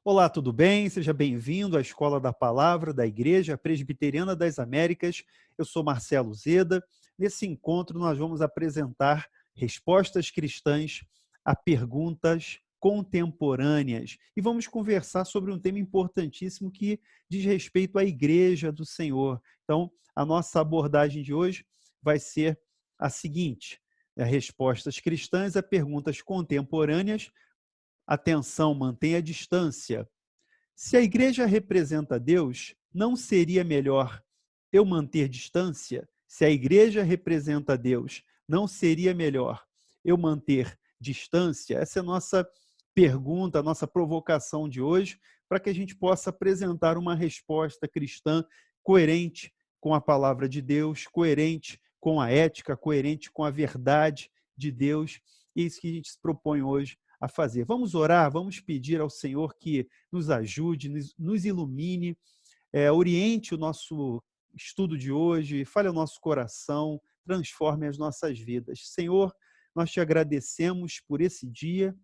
Olá, tudo bem? Seja bem-vindo à Escola da Palavra da Igreja Presbiteriana das Américas. Eu sou Marcelo Zeda. Nesse encontro, nós vamos apresentar respostas cristãs a perguntas contemporâneas e vamos conversar sobre um tema importantíssimo que diz respeito à Igreja do Senhor. Então, a nossa abordagem de hoje vai ser a seguinte: respostas cristãs a perguntas contemporâneas. Atenção, mantenha a distância. Se a igreja representa Deus, não seria melhor eu manter distância? Se a igreja representa Deus, não seria melhor eu manter distância? Essa é a nossa pergunta, a nossa provocação de hoje, para que a gente possa apresentar uma resposta cristã coerente com a palavra de Deus, coerente com a ética, coerente com a verdade de Deus. E é isso que a gente se propõe hoje a fazer. Vamos orar, vamos pedir ao Senhor que nos ajude, nos ilumine, oriente o nosso estudo de hoje, fale ao nosso coração, transforme as nossas vidas. Senhor, nós te agradecemos por esse dia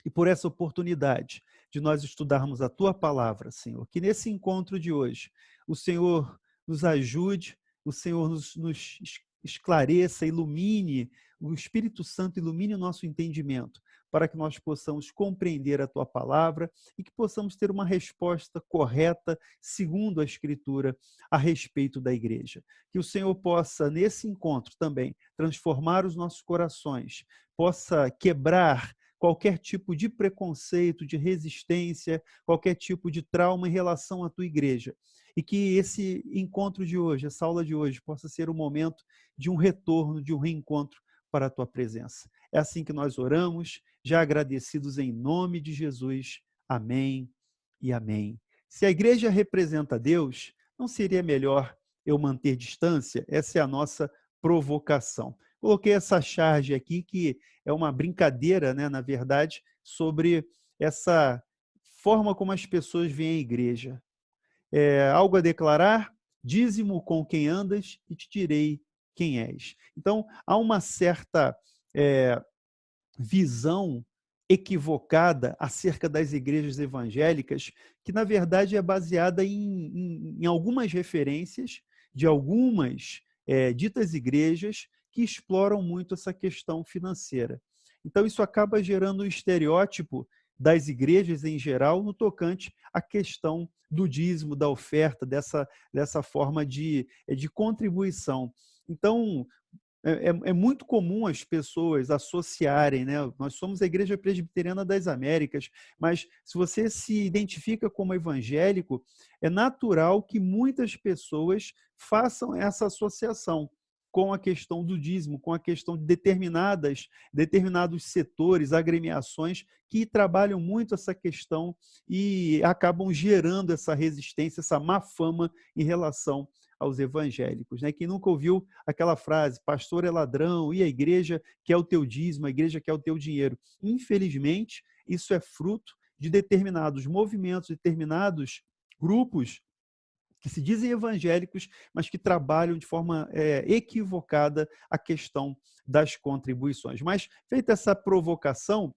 e por essa oportunidade de nós estudarmos a tua palavra, Senhor. Que nesse encontro de hoje o Senhor nos ajude, o Senhor nos esclareça, ilumine, o Espírito Santo ilumine o nosso entendimento, para que nós possamos compreender a tua palavra e que possamos ter uma resposta correta, segundo a Escritura, a respeito da igreja. Que o Senhor possa, nesse encontro também, transformar os nossos corações, possa quebrar qualquer tipo de preconceito, de resistência, qualquer tipo de trauma em relação à tua igreja. E que esse encontro de hoje, essa aula de hoje, possa ser o momento de um retorno, de um reencontro para a tua presença. É assim que nós oramos, já agradecidos em nome de Jesus. Amém e amém. Se a igreja representa Deus, não seria melhor eu manter distância? Essa é a nossa provocação. Coloquei essa charge aqui, que é uma brincadeira, né, na verdade, sobre essa forma como as pessoas veem a igreja. Algo a declarar? Dízimo com quem andas e te direi quem és. Então, há uma certa visão equivocada acerca das igrejas evangélicas, que na verdade é baseada em algumas referências de algumas ditas igrejas que exploram muito essa questão financeira. Então isso acaba gerando um estereótipo das igrejas em geral no tocante à questão do dízimo, da oferta, dessa forma de contribuição. Então, é muito comum as pessoas associarem, né? Nós somos a Igreja Presbiteriana das Américas, mas se você se identifica como evangélico, é natural que muitas pessoas façam essa associação com a questão do dízimo, com a questão de determinados setores, agremiações que trabalham muito essa questão e acabam gerando essa resistência, essa má fama em relação aos evangélicos, né? Quem nunca ouviu aquela frase, pastor é ladrão, e a igreja quer o teu dízimo, a igreja quer o teu dinheiro. Infelizmente, isso é fruto de determinados movimentos, determinados grupos que se dizem evangélicos, mas que trabalham de forma equivocada a questão das contribuições. Mas, feita essa provocação,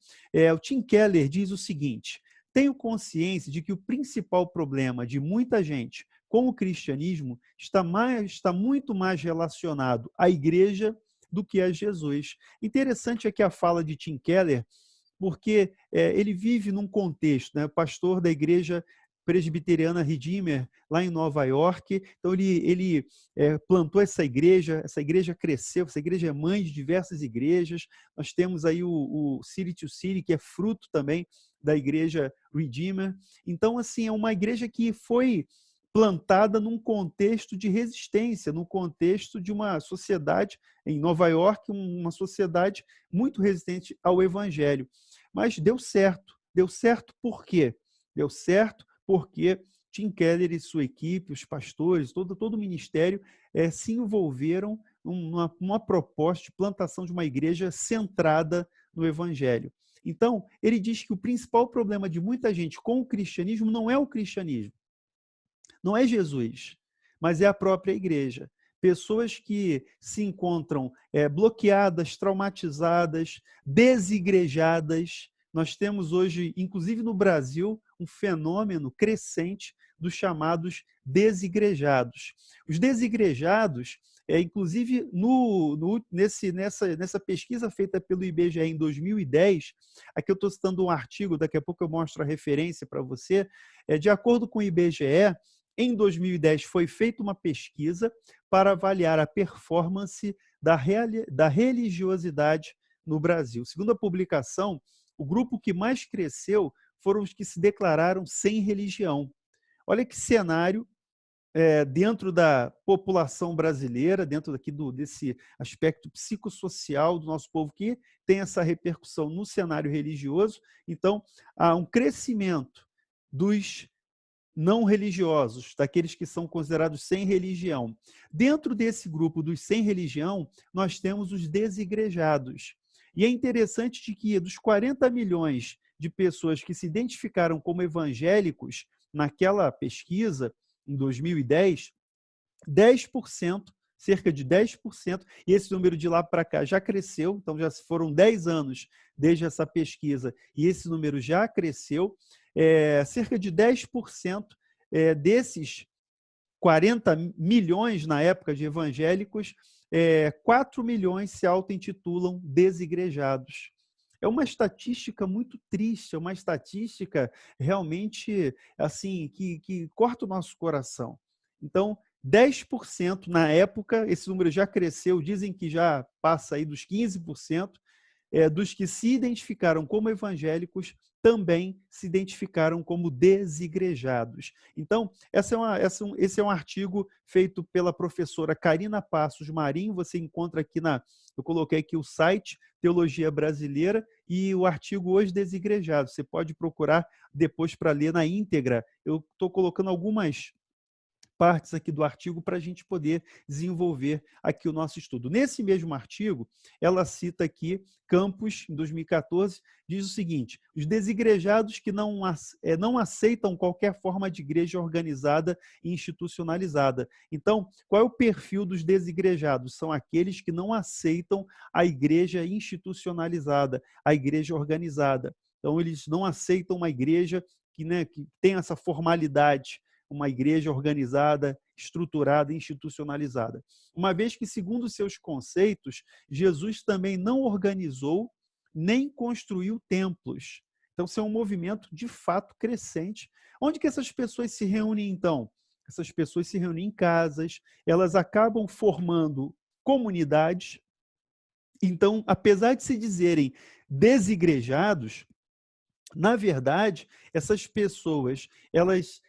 o Tim Keller diz o seguinte: tenho consciência de que o principal problema de muita gente com o cristianismo está muito mais relacionado à igreja do que a Jesus. Interessante aqui a fala de Tim Keller, porque ele vive num contexto, né, pastor da igreja presbiteriana Redeemer, lá em Nova York. Então, ele plantou essa igreja cresceu, essa igreja é mãe de diversas igrejas. Nós temos aí o City to City, que é fruto também da igreja Redeemer. Então, assim, é uma igreja que foi plantada num contexto de resistência, num contexto de uma sociedade em Nova York, uma sociedade muito resistente ao evangelho. Mas deu certo. Deu certo por quê? Deu certo porque Tim Keller e sua equipe, os pastores, todo o ministério, se envolveram numa proposta de plantação de uma igreja centrada no evangelho. Então, ele diz que o principal problema de muita gente com o cristianismo não é o cristianismo, não é Jesus, mas é a própria igreja. Pessoas que se encontram bloqueadas, traumatizadas, desigrejadas nós temos hoje, inclusive no Brasil, um fenômeno crescente dos chamados desigrejados. Os desigrejados, inclusive nessa pesquisa feita pelo IBGE em 2010, aqui eu estou citando um artigo, daqui a pouco eu mostro a referência para você, de acordo com o IBGE, em 2010 foi feita uma pesquisa para avaliar a performance da religiosidade no Brasil. Segundo a publicação, o grupo que mais cresceu foram os que se declararam sem religião. Olha que cenário dentro da população brasileira, dentro desse aspecto psicossocial do nosso povo, que tem essa repercussão no cenário religioso. Então, há um crescimento dos não religiosos, daqueles que são considerados sem religião. Dentro desse grupo dos sem religião, nós temos os desigrejados. E é interessante de que dos 40 milhões de pessoas que se identificaram como evangélicos naquela pesquisa, em 2010, 10%, cerca de 10%, e esse número de lá para cá já cresceu, então já foram 10 anos desde essa pesquisa, e esse número já cresceu, cerca de 10% desses 40 milhões na época de evangélicos, 4 milhões se auto-intitulam desigrejados. É uma estatística muito triste, é uma estatística realmente assim que corta o nosso coração. Então, 10% na época, esse número já cresceu, dizem que já passa aí dos 15%, dos que se identificaram como evangélicos também se identificaram como desigrejados. Então, esse é um artigo feito pela professora Karina Passos Marim, você encontra aqui eu coloquei aqui o site Teologia Brasileira e o artigo Os Desigrejados. Você pode procurar depois para ler na íntegra. Eu estou colocando algumas partes aqui do artigo para a gente poder desenvolver aqui o nosso estudo. Nesse mesmo artigo, ela cita aqui Campos, em 2014, diz o seguinte: os desigrejados que não aceitam qualquer forma de igreja organizada e institucionalizada. Então, qual é o perfil dos desigrejados? São aqueles que não aceitam a igreja institucionalizada, a igreja organizada. Então, eles não aceitam uma igreja que tem essa formalidade, uma igreja organizada, estruturada, institucionalizada. Uma vez que, segundo seus conceitos, Jesus também não organizou nem construiu templos. Então, isso é um movimento, de fato, crescente. Onde que essas pessoas se reúnem, então? Essas pessoas se reúnem em casas, elas acabam formando comunidades. Então, apesar de se dizerem desigrejados, na verdade, essas pessoas, elas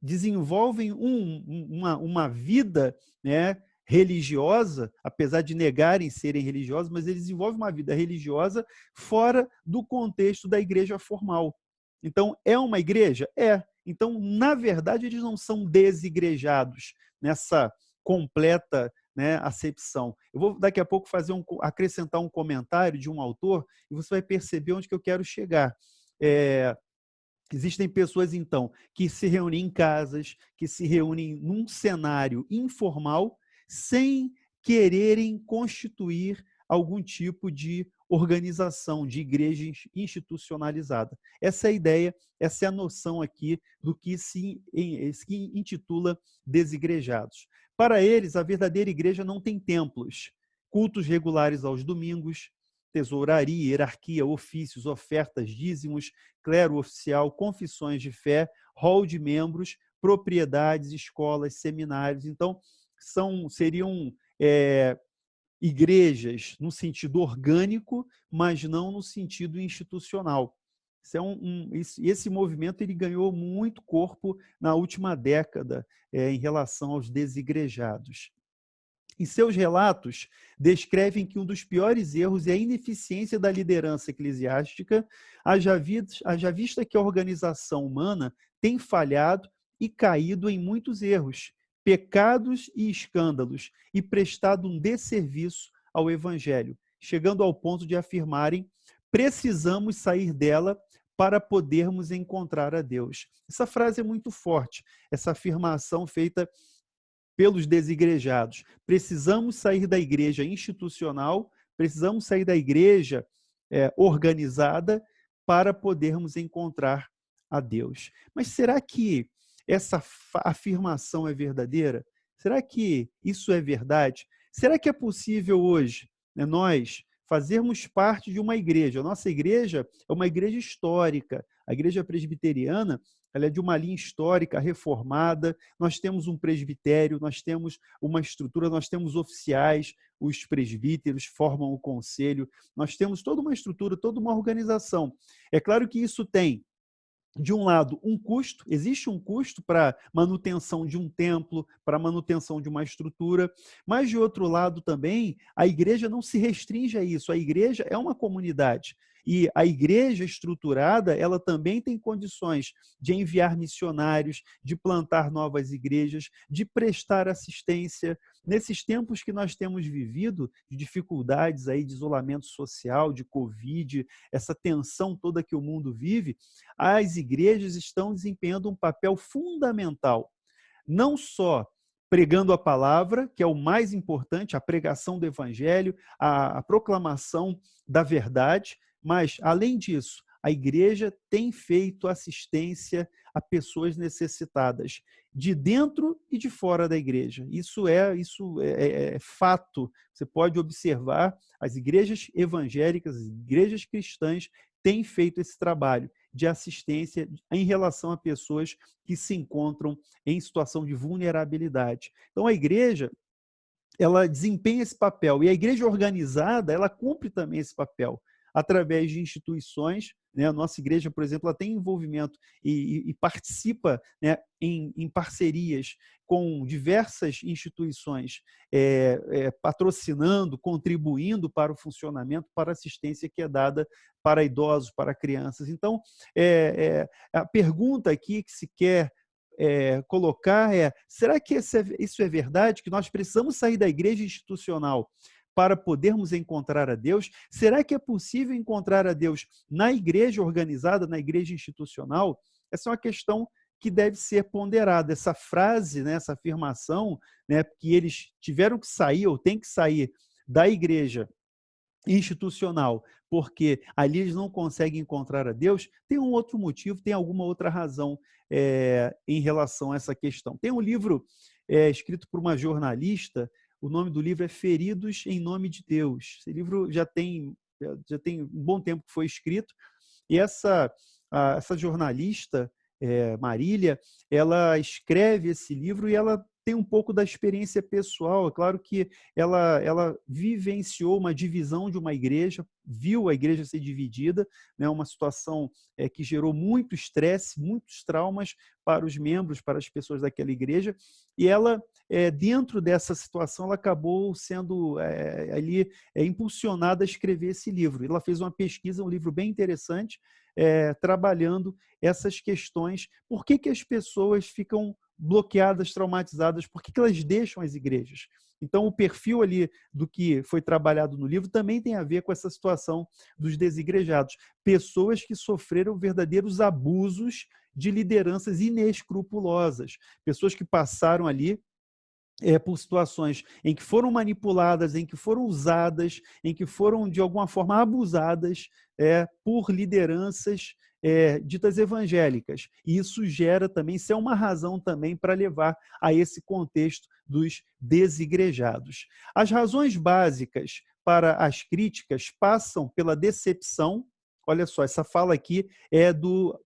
desenvolvem uma vida, né, religiosa, apesar de negarem serem religiosos, mas eles desenvolvem uma vida religiosa fora do contexto da igreja formal. Então, é uma igreja? É. Então, na verdade, eles não são desigrejados nessa completa, né, acepção. Eu vou daqui a pouco acrescentar um comentário de um autor e você vai perceber onde que eu quero chegar. Existem pessoas, então, que se reúnem em casas, que se reúnem num cenário informal, sem quererem constituir algum tipo de organização, de igreja institucionalizada. Essa é a ideia, essa é a noção aqui do que se intitula desigrejados. Para eles, a verdadeira igreja não tem templos, cultos regulares aos domingos, tesouraria, hierarquia, ofícios, ofertas, dízimos, clero oficial, confissões de fé, rol de membros, propriedades, escolas, seminários. Então, seriam igrejas no sentido orgânico, mas não no sentido institucional. Esse movimento ele ganhou muito corpo na última década em relação aos desigrejados. Em seus relatos, descrevem que um dos piores erros é a ineficiência da liderança eclesiástica, haja vista que a organização humana tem falhado e caído em muitos erros, pecados e escândalos, e prestado um desserviço ao Evangelho, chegando ao ponto de afirmarem: precisamos sair dela para podermos encontrar a Deus. Essa frase é muito forte, essa afirmação feita pelos desigrejados. Precisamos sair da igreja institucional, precisamos sair da igreja organizada para podermos encontrar a Deus. Mas será que essa afirmação é verdadeira? Será que isso é verdade? Será que é possível hoje, né, nós fazermos parte de uma igreja? A nossa igreja é uma igreja histórica. A igreja presbiteriana, ela é de uma linha histórica reformada. Nós temos um presbitério, nós temos uma estrutura, nós temos oficiais, os presbíteros formam o conselho, nós temos toda uma estrutura, toda uma organização. É claro que isso tem, de um lado, um custo, existe um custo para manutenção de um templo, para manutenção de uma estrutura, mas, de outro lado também, a igreja não se restringe a isso, a igreja é uma comunidade. E a igreja estruturada, ela também tem condições de enviar missionários, de plantar novas igrejas, de prestar assistência. Nesses tempos que nós temos vivido, de dificuldades aí, de isolamento social, de Covid, essa tensão toda que o mundo vive, as igrejas estão desempenhando um papel fundamental, não só pregando a palavra, que é o mais importante, a pregação do evangelho, a proclamação da verdade, mas, além disso, a igreja tem feito assistência a pessoas necessitadas, de dentro e de fora da igreja. Isso é fato. Você pode observar, as igrejas evangélicas, as igrejas cristãs têm feito esse trabalho de assistência em relação a pessoas que se encontram em situação de vulnerabilidade. Então, a igreja, ela desempenha esse papel, e a igreja organizada, ela cumpre também esse papel, através de instituições, né? A nossa igreja, por exemplo, ela tem envolvimento e participa, né, em parcerias com diversas instituições, patrocinando, contribuindo para o funcionamento, para a assistência que é dada para idosos, para crianças. Então, a pergunta aqui que se quer colocar será que isso é verdade? Que nós precisamos sair da igreja institucional para podermos encontrar a Deus? Será que é possível encontrar a Deus na igreja organizada, na igreja institucional? Essa é uma questão que deve ser ponderada. Essa frase, né, essa afirmação, né, que eles tiveram que sair ou têm que sair da igreja institucional, porque ali eles não conseguem encontrar a Deus, tem um outro motivo, tem alguma outra razão em relação a essa questão. Tem um livro escrito por uma jornalista, o nome do livro é Feridos em Nome de Deus. Esse livro já tem um bom tempo que foi escrito, e essa jornalista, Marília, ela escreve esse livro e ela tem um pouco da experiência pessoal. É claro que ela vivenciou uma divisão de uma igreja, viu a igreja ser dividida, né, uma situação que gerou muito estresse, muitos traumas para os membros, para as pessoas daquela igreja, e ela, dentro dessa situação, ela acabou sendo ali impulsionada a escrever esse livro. Ela fez uma pesquisa, um livro bem interessante, trabalhando essas questões. Por que as pessoas ficam bloqueadas, traumatizadas? Por que elas deixam as igrejas? Então, o perfil ali do que foi trabalhado no livro também tem a ver com essa situação dos desigrejados. Pessoas que sofreram verdadeiros abusos de lideranças inescrupulosas. Pessoas que passaram ali por situações em que foram manipuladas, em que foram usadas, em que foram, de alguma forma, abusadas por lideranças ditas evangélicas. E isso gera também, isso é uma razão também para levar a esse contexto dos desigrejados. As razões básicas para as críticas passam pela decepção. Olha só, essa fala aqui é do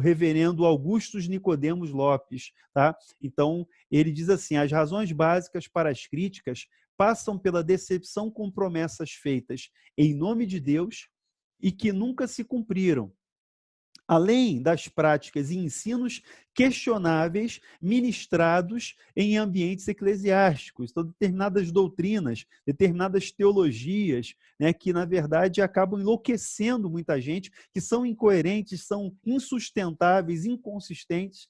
reverendo Augustus Nicodemos Lopes, tá? Então, ele diz assim: as razões básicas para as críticas passam pela decepção com promessas feitas em nome de Deus e que nunca se cumpriram, além das práticas e ensinos questionáveis ministrados em ambientes eclesiásticos. Então, determinadas doutrinas, determinadas teologias, né, que, na verdade, acabam enlouquecendo muita gente, que são incoerentes, são insustentáveis, inconsistentes,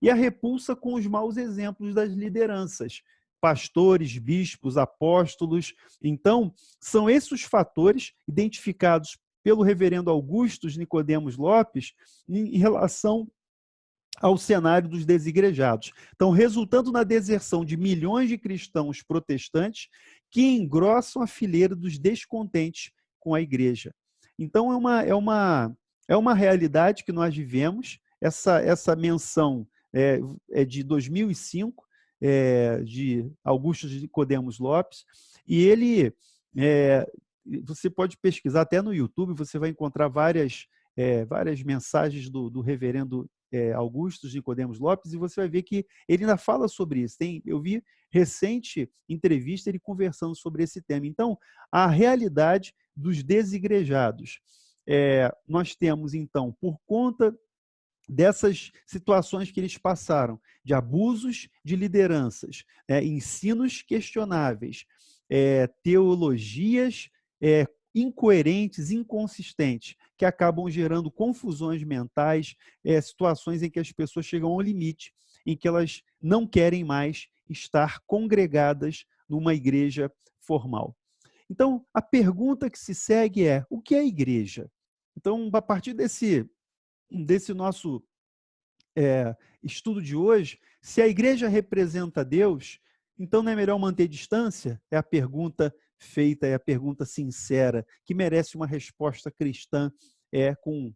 e a repulsa com os maus exemplos das lideranças, pastores, bispos, apóstolos. Então, são esses os fatores identificados pelo reverendo Augustus Nicodemos Lopes em relação ao cenário dos desigrejados. Então, resultando na deserção de milhões de cristãos protestantes que engrossam a fileira dos descontentes com a igreja. Então, é uma realidade que nós vivemos. Essa menção é de 2005, de Augusto de Nicodemos Lopes, e ele, é, você pode pesquisar até no YouTube, você vai encontrar várias mensagens do reverendo Augusto de Nicodemos Lopes, e você vai ver que ele ainda fala sobre isso. Eu vi recente entrevista ele conversando sobre esse tema. Então, a realidade dos desigrejados. Nós temos, então, por conta dessas situações que eles passaram, de abusos de lideranças, ensinos questionáveis, teologias incoerentes, inconsistentes, que acabam gerando confusões mentais, situações em que as pessoas chegam ao limite, em que elas não querem mais estar congregadas numa igreja formal. Então, a pergunta que se segue é: o que é igreja? Então, a partir desse nosso estudo de hoje, se a igreja representa Deus, então não é melhor manter distância? É a pergunta feita, é a pergunta sincera, que merece uma resposta cristã com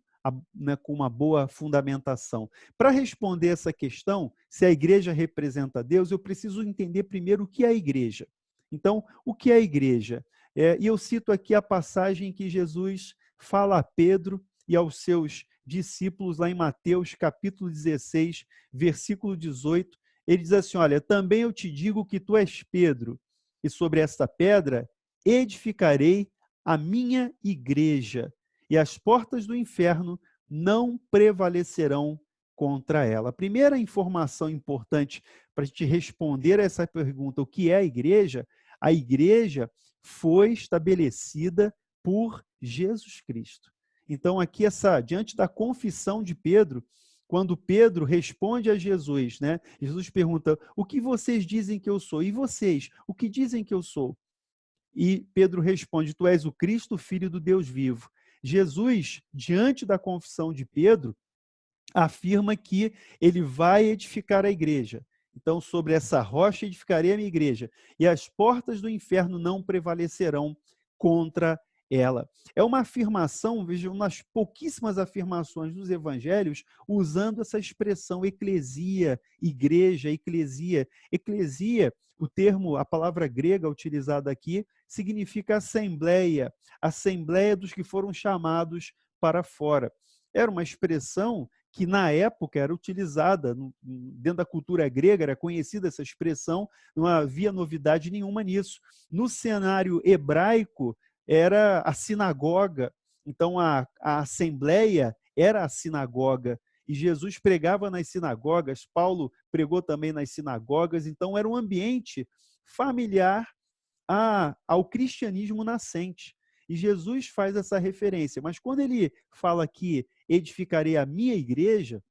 uma boa fundamentação. Para responder essa questão, se a igreja representa Deus, eu preciso entender primeiro o que é a igreja. Então, o que é a igreja? E eu cito aqui a passagem que Jesus fala a Pedro e aos seus discípulos lá em Mateus, capítulo 16, versículo 18. Ele diz assim: olha, também eu te digo que tu és Pedro, e sobre esta pedra edificarei a minha igreja, e as portas do inferno não prevalecerão contra ela. A primeira informação importante para a gente responder a essa pergunta, o que é a igreja? A igreja foi estabelecida por Jesus Cristo. Então, aqui, diante da confissão de Pedro, quando Pedro responde a Jesus, né? Jesus pergunta: o que vocês dizem que eu sou? E vocês, o que dizem que eu sou? E Pedro responde: tu és o Cristo, filho do Deus vivo. Jesus, diante da confissão de Pedro, afirma que ele vai edificar a igreja. Então, sobre essa rocha edificarei a minha igreja, e as portas do inferno não prevalecerão contra ela. É uma afirmação, vejam, nas pouquíssimas afirmações dos evangelhos, usando essa expressão eclesia, igreja, eclesia. Eclesia, o termo, a palavra grega utilizada aqui, significa assembleia, assembleia dos que foram chamados para fora. Era uma expressão que na época era utilizada, dentro da cultura grega, era conhecida essa expressão, não havia novidade nenhuma nisso. No cenário hebraico, era a sinagoga, então a assembleia era a sinagoga, e Jesus pregava nas sinagogas, Paulo pregou também nas sinagogas, então era um ambiente familiar ao cristianismo nascente. E Jesus faz essa referência, mas quando ele fala que edificarei a minha igreja,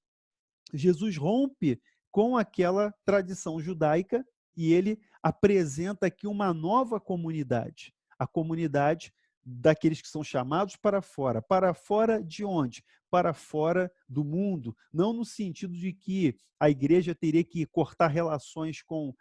Jesus rompe com aquela tradição judaica e ele apresenta aqui uma nova comunidade, a comunidade daqueles que são chamados para fora. Para fora de onde? Para fora do mundo, não no sentido de que a igreja teria que cortar relações com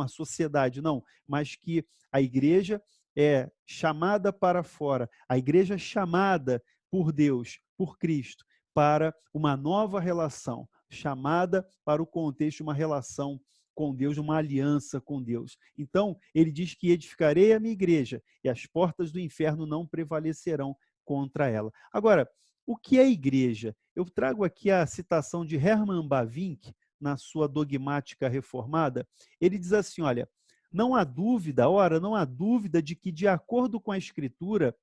a sociedade, não, mas que a igreja é chamada para fora, a igreja chamada por Deus, por Cristo, para uma nova relação, chamada para o contexto de uma relação com Deus, uma aliança com Deus. Então, ele diz que edificarei a minha igreja e as portas do inferno não prevalecerão contra ela. Agora, o que é igreja? Eu trago aqui a citação de Hermann Bavinck, na sua Dogmática Reformada. Ele diz assim, olha, não há dúvida de que, de acordo com a Escritura,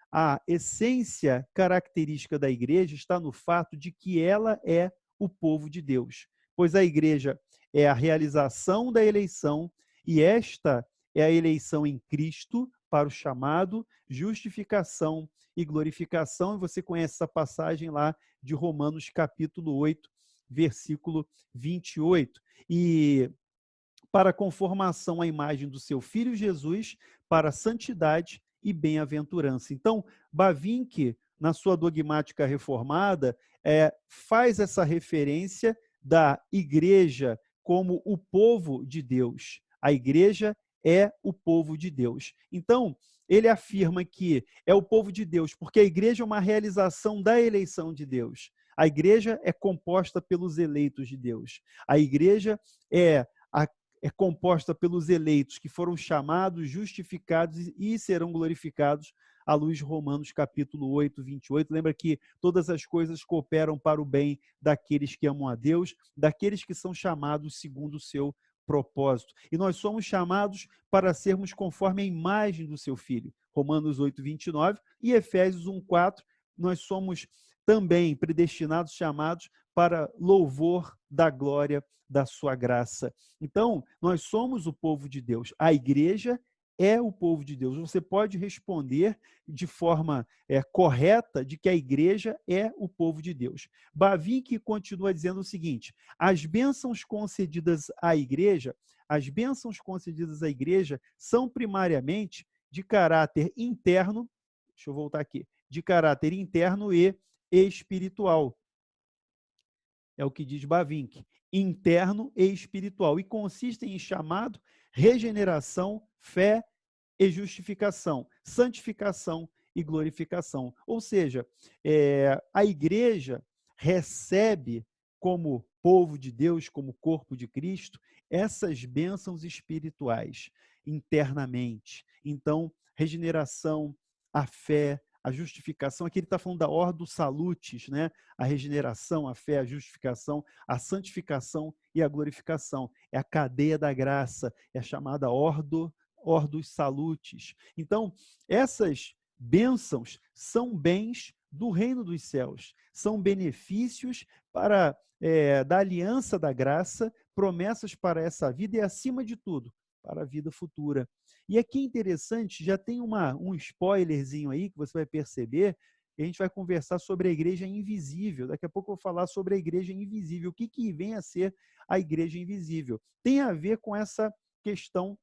a essência característica da igreja está no fato de que ela é o povo de Deus, pois a igreja é a realização da eleição e esta é a eleição em Cristo para o chamado, justificação e glorificação. E você conhece essa passagem lá de Romanos capítulo 8, versículo 28. E para a conformação à imagem do seu Filho Jesus, para a santidade e bem-aventurança. Então, Bavinck, na sua Dogmática Reformada, faz essa referência da igreja como o povo de Deus. A igreja é o povo de Deus. Então, ele afirma que é o povo de Deus, porque a igreja é uma realização da eleição de Deus. A igreja é composta pelos eleitos de Deus. A igreja é, é composta pelos eleitos que foram chamados, justificados e serão glorificados à luz de Romanos capítulo 8, 28. Lembra que todas as coisas cooperam para o bem daqueles que amam a Deus, daqueles que são chamados segundo o seu propósito. E nós somos chamados para sermos conforme a imagem do seu Filho. Romanos 8, 29 e Efésios 1, 4. Nós somos também predestinados, chamados para louvor da glória da sua graça. Então, nós somos o povo de Deus. A igreja é o povo de Deus. Você pode responder de forma correta de que a igreja é o povo de Deus. Bavinck continua dizendo o seguinte: as bênçãos concedidas à igreja, são primariamente de caráter interno, deixa eu voltar aqui, de caráter interno e espiritual. É o que diz Bavinck, interno e espiritual, e consistem em chamado, regeneração, fé e justificação, santificação e glorificação. Ou seja, a igreja recebe como povo de Deus, como corpo de Cristo, essas bênçãos espirituais internamente. Então, regeneração, a fé, a justificação, aqui ele está falando da ordo salutis, né? A regeneração, a fé, a justificação, a santificação e a glorificação. É a cadeia da graça, é a chamada ordo salutis. Então, essas bênçãos são bens do reino dos céus, são benefícios para da aliança da graça, promessas para essa vida e, acima de tudo, para a vida futura. E aqui é interessante, já tem um spoilerzinho aí que você vai perceber, e a gente vai conversar sobre a igreja invisível. Daqui a pouco eu vou falar sobre a igreja invisível. O que vem a ser a igreja invisível? Tem a ver com essa questão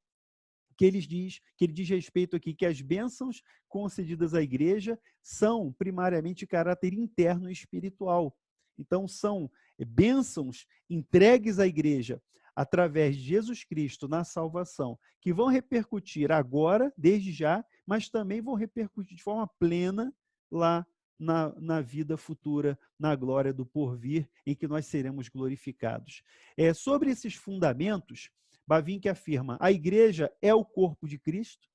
que ele diz respeito aqui, que as bênçãos concedidas à igreja são primariamente de caráter interno e espiritual. Então, são bênçãos entregues à igreja através de Jesus Cristo na salvação, que vão repercutir agora, desde já, mas também vão repercutir de forma plena lá na vida futura, na glória do porvir, em que nós seremos glorificados. Sobre esses fundamentos, Bavinck afirma: a igreja é o corpo de Cristo,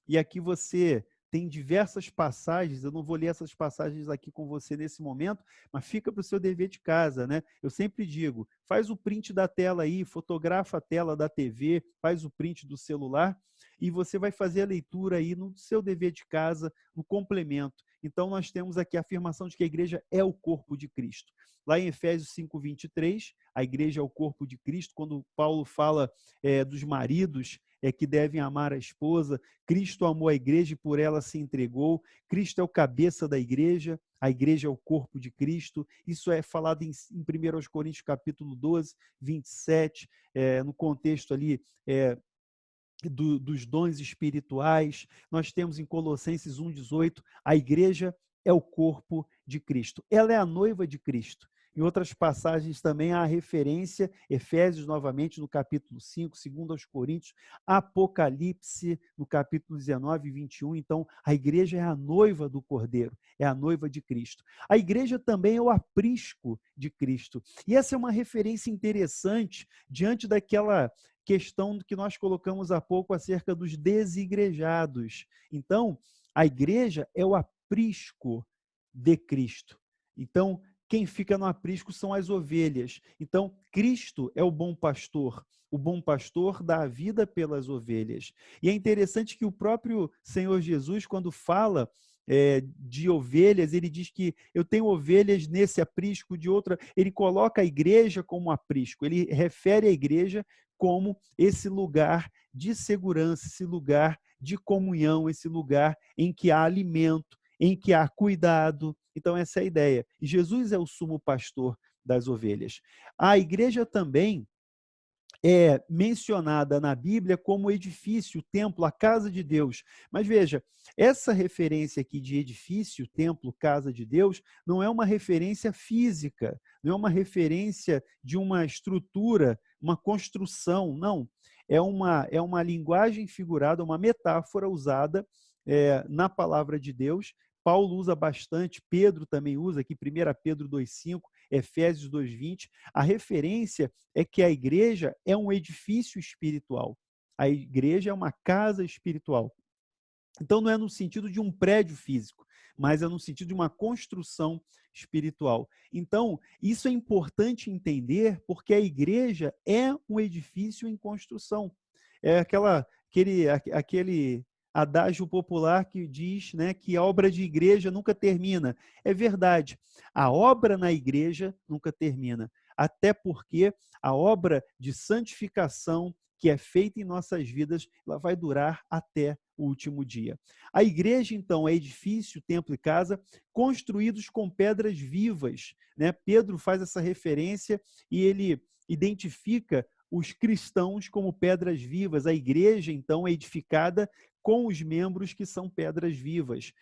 e aqui você tem diversas passagens, eu não vou ler essas passagens aqui com você nesse momento, mas fica para o seu dever de casa, né? Eu sempre digo, faz o print da tela aí, fotografa a tela da TV, faz o print do celular, e você vai fazer a leitura aí no seu dever de casa, no complemento. Então, nós temos aqui a afirmação de que a igreja é o corpo de Cristo. Lá em Efésios 5:23, a igreja é o corpo de Cristo, quando Paulo fala dos maridos que devem amar a esposa, Cristo amou a igreja e por ela se entregou, Cristo é o cabeça da igreja, a igreja é o corpo de Cristo, isso é falado em 1 Coríntios capítulo 12, 27, no contexto ali dos dons espirituais. Nós temos em Colossenses 1:18, a igreja é o corpo de Cristo. Ela é a noiva de Cristo. Em outras passagens também há referência, Efésios novamente no capítulo 5, 2 aos Coríntios, Apocalipse no capítulo 19 e 21. Então, a igreja é a noiva do Cordeiro, é a noiva de Cristo. A igreja também é o aprisco de Cristo. E essa é uma referência interessante diante daquela questão que nós colocamos há pouco acerca dos desigrejados. Então, a igreja é o aprisco de Cristo. Então, quem fica no aprisco são as ovelhas. Então, Cristo é o bom pastor dá a vida pelas ovelhas. E é interessante que o próprio Senhor Jesus, quando fala de ovelhas, ele diz que eu tenho ovelhas nesse aprisco, de outra, ele coloca a igreja como aprisco, ele refere a igreja como esse lugar de segurança, esse lugar de comunhão, esse lugar em que há alimento, em que há cuidado. Então, essa é a ideia. E Jesus é o sumo pastor das ovelhas. A igreja também é mencionada na Bíblia como edifício, templo, a casa de Deus. Mas veja, essa referência aqui de edifício, templo, casa de Deus, não é uma referência física, não é uma referência de uma estrutura, uma construção, não. É uma linguagem figurada, uma metáfora usada na palavra de Deus. Paulo usa bastante, Pedro também usa aqui, 1 Pedro 2,5, Efésios 2,20. A referência é que a igreja é um edifício espiritual. A igreja é uma casa espiritual. Então, não é no sentido de um prédio físico, mas é no sentido de uma construção espiritual. Então, isso é importante entender, porque a igreja é um edifício em construção. É aquele adágio popular que diz, né, que a obra de igreja nunca termina. É verdade, a obra na igreja nunca termina, até porque a obra de santificação que é feita em nossas vidas, ela vai durar até o último dia. A igreja, então, é edifício, templo e casa, construídos com pedras vivas, né? Pedro faz essa referência e ele identifica os cristãos como pedras vivas. A igreja, então, é edificada com os membros que são pedras vivas.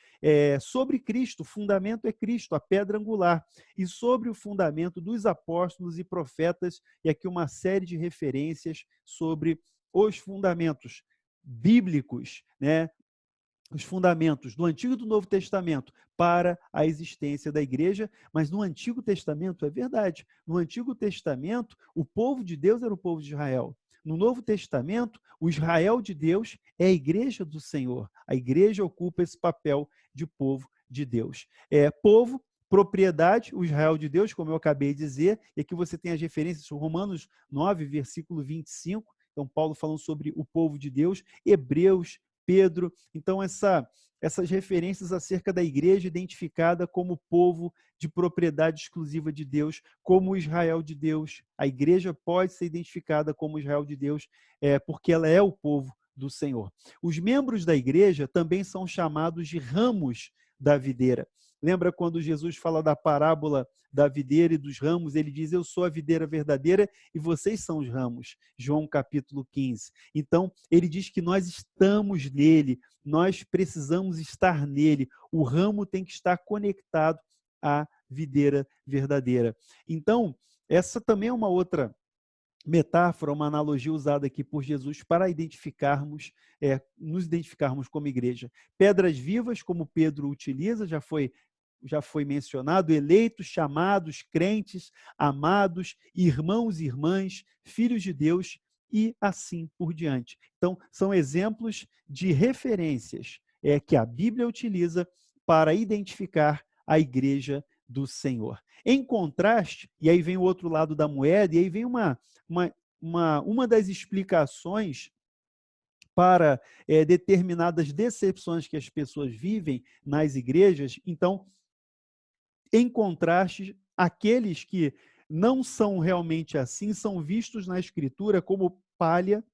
Sobre Cristo, o fundamento é Cristo, a pedra angular. E sobre o fundamento dos apóstolos e profetas, e aqui uma série de referências sobre os fundamentos bíblicos, né? Os fundamentos do Antigo e do Novo Testamento para a existência da igreja, mas no Antigo Testamento, é verdade, no Antigo Testamento, o povo de Deus era o povo de Israel. No Novo Testamento, o Israel de Deus é a igreja do Senhor. A igreja ocupa esse papel de povo de Deus. Povo, propriedade, o Israel de Deus, como eu acabei de dizer, e aqui você tem as referências, Romanos 9, versículo 25, então Paulo falando sobre o povo de Deus, Hebreus, Pedro. Então, essas referências acerca da igreja identificada como povo de propriedade exclusiva de Deus, como Israel de Deus. A igreja pode ser identificada como Israel de Deus, porque ela é o povo do Senhor. Os membros da igreja também são chamados de ramos da videira. Lembra quando Jesus fala da parábola da videira e dos ramos? Ele diz, eu sou a videira verdadeira e vocês são os ramos. João capítulo 15. Então, ele diz que nós estamos nele, nós precisamos estar nele. O ramo tem que estar conectado à videira verdadeira. Então, essa também é uma outra metáfora, uma analogia usada aqui por Jesus para nos identificarmos como igreja. Pedras vivas, como Pedro utiliza, já foi mencionado, eleitos, chamados, crentes, amados, irmãos e irmãs, filhos de Deus e assim por diante. Então, são exemplos de referências que a Bíblia utiliza para identificar a igreja do Senhor. Em contraste, e aí vem o outro lado da moeda, e aí vem uma das explicações para determinadas decepções que as pessoas vivem nas igrejas. Então, em contraste, aqueles que não são realmente assim são vistos na Escritura como palha,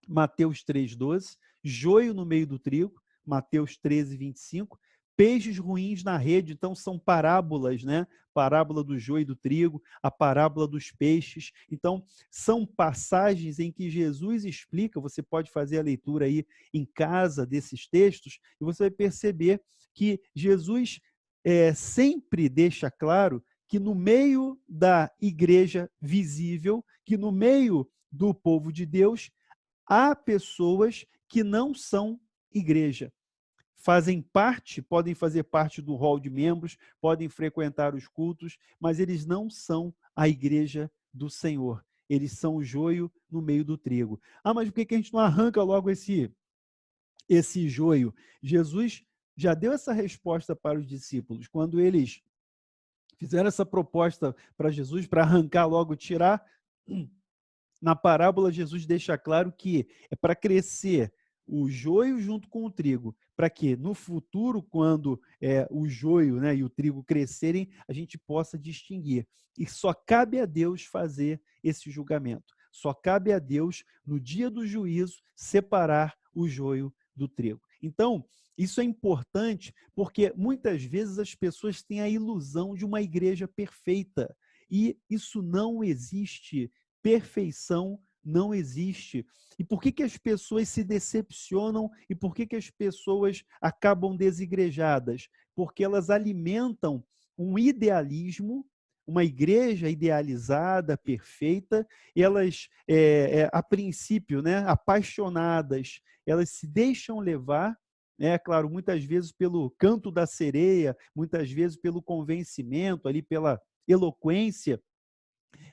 Mateus 3,12, joio no meio do trigo, Mateus 13,25, peixes ruins na rede. Então são parábolas, né? Parábola do joio e do trigo, a parábola dos peixes. Então são passagens em que Jesus explica, você pode fazer a leitura aí em casa desses textos, e você vai perceber que Jesus sempre deixa claro que no meio da igreja visível, que no meio do povo de Deus, há pessoas que não são igreja. Podem fazer parte do hall de membros, podem frequentar os cultos, mas eles não são a igreja do Senhor. Eles são o joio no meio do trigo. Mas por que a gente não arranca logo esse joio? Jesus já deu essa resposta para os discípulos. Quando eles fizeram essa proposta para Jesus, para arrancar logo, tirar, na parábola Jesus deixa claro que é para crescer o joio junto com o trigo, para que no futuro, quando o joio, né, e o trigo crescerem, a gente possa distinguir. E só cabe a Deus fazer esse julgamento. Só cabe a Deus, no dia do juízo, separar o joio do trigo. Então, isso é importante porque muitas vezes as pessoas têm a ilusão de uma igreja perfeita. E isso não existe. Perfeição não existe. E por que as pessoas se decepcionam e por que as pessoas acabam desigrejadas? Porque elas alimentam um idealismo, uma igreja idealizada, perfeita, elas, a princípio, né, apaixonadas, elas se deixam levar né? Claro, muitas vezes pelo canto da sereia, muitas vezes pelo convencimento, ali pela eloquência